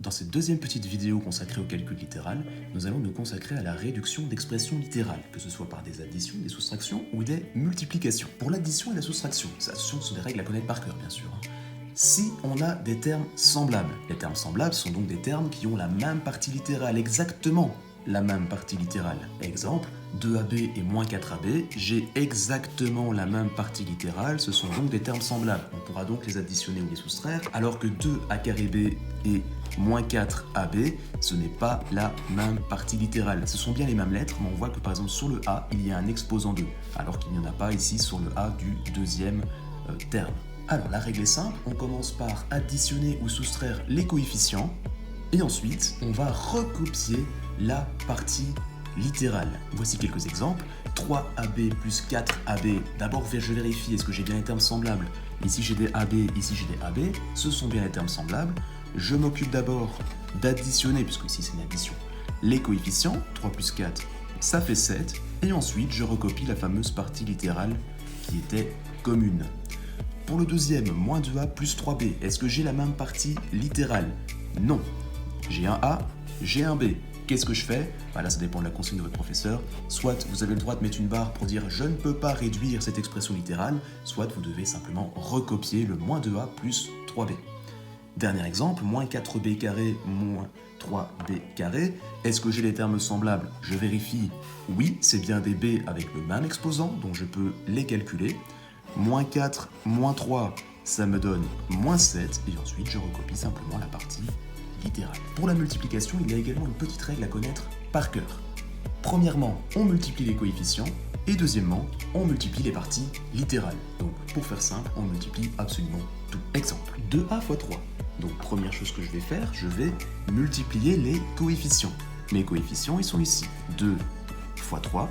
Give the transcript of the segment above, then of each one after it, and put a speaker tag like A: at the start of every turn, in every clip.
A: Dans cette deuxième petite vidéo consacrée au calcul littéral, nous allons nous consacrer à la réduction d'expressions littérales, que ce soit par des additions, des soustractions ou des multiplications. Pour l'addition et la soustraction, ce sont des règles à connaître par cœur bien sûr. Si on a des termes semblables, les termes semblables sont donc des termes qui ont la même partie littérale, exactement la même partie littérale. Exemple, 2AB et moins 4AB, j'ai exactement la même partie littérale, ce sont donc des termes semblables. On pourra donc les additionner ou les soustraire, alors que 2A carré B et moins 4AB, ce n'est pas la même partie littérale. Ce sont bien les mêmes lettres, mais on voit que par exemple sur le A, il y a un exposant 2, alors qu'il n'y en a pas ici sur le A du deuxième terme. Alors la règle est simple, on commence par additionner ou soustraire les coefficients, et ensuite on va recopier la partie littérale. Voici quelques exemples. 3AB plus 4AB, d'abord je vérifie est-ce que j'ai bien les termes semblables. Ici j'ai des AB, ici j'ai des AB, ce sont bien les termes semblables. Je m'occupe d'abord d'additionner, puisque ici c'est une addition, les coefficients, 3 plus 4, ça fait 7, et ensuite je recopie la fameuse partie littérale qui était commune. Pour le deuxième, moins 2A plus 3B, est-ce que j'ai la même partie littérale? Non. J'ai un A, j'ai un B. Qu'est-ce que je fais? Là, ça dépend de la consigne de votre professeur. Soit vous avez le droit de mettre une barre pour dire « je ne peux pas réduire cette expression littérale », soit vous devez simplement recopier le moins 2A plus 3B. Dernier exemple, moins 4B carré moins 3B carré. Est-ce que j'ai les termes semblables? Je vérifie. Oui, c'est bien des B avec le même exposant, donc je peux les calculer. Moins 4, moins 3, ça me donne moins 7, et ensuite je recopie simplement la partie littérale. Pour la multiplication, il y a également une petite règle à connaître par cœur. Premièrement, on multiplie les coefficients, et deuxièmement, on multiplie les parties littérales. Donc pour faire simple, on multiplie absolument tout. Exemple, 2A fois 3. Donc première chose que je vais faire, je vais multiplier les coefficients. Mes coefficients, ils sont ici. 2 fois 3,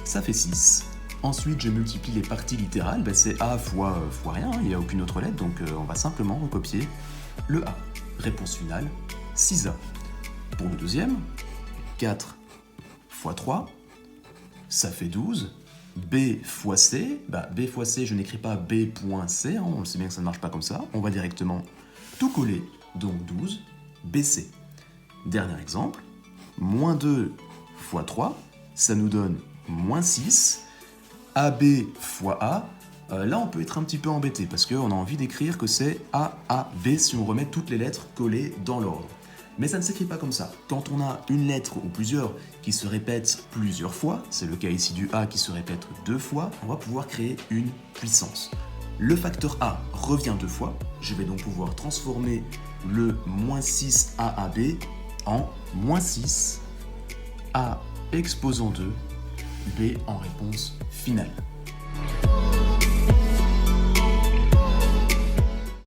A: ça fait 6. Ensuite, je multiplie les parties littérales, c'est A fois rien, il n'y a aucune autre lettre, donc on va simplement recopier le A. Réponse finale, 6A. Pour le deuxième, 4 fois 3, ça fait 12. B fois C, B fois C, je n'écris pas B.C, on sait bien que ça ne marche pas comme ça, on va directement tout coller, donc 12, BC. Dernier exemple, moins 2 fois 3, ça nous donne moins 6. AB fois A, là on peut être un petit peu embêté parce qu'on a envie d'écrire que c'est AAB si on remet toutes les lettres collées dans l'ordre. Mais ça ne s'écrit pas comme ça. Quand on a une lettre ou plusieurs qui se répètent plusieurs fois, c'est le cas ici du A qui se répète 2 fois, on va pouvoir créer une puissance. Le facteur A revient 2 fois, je vais donc pouvoir transformer le moins 6 AAB en moins 6 A exposant 2 B en réponse finale.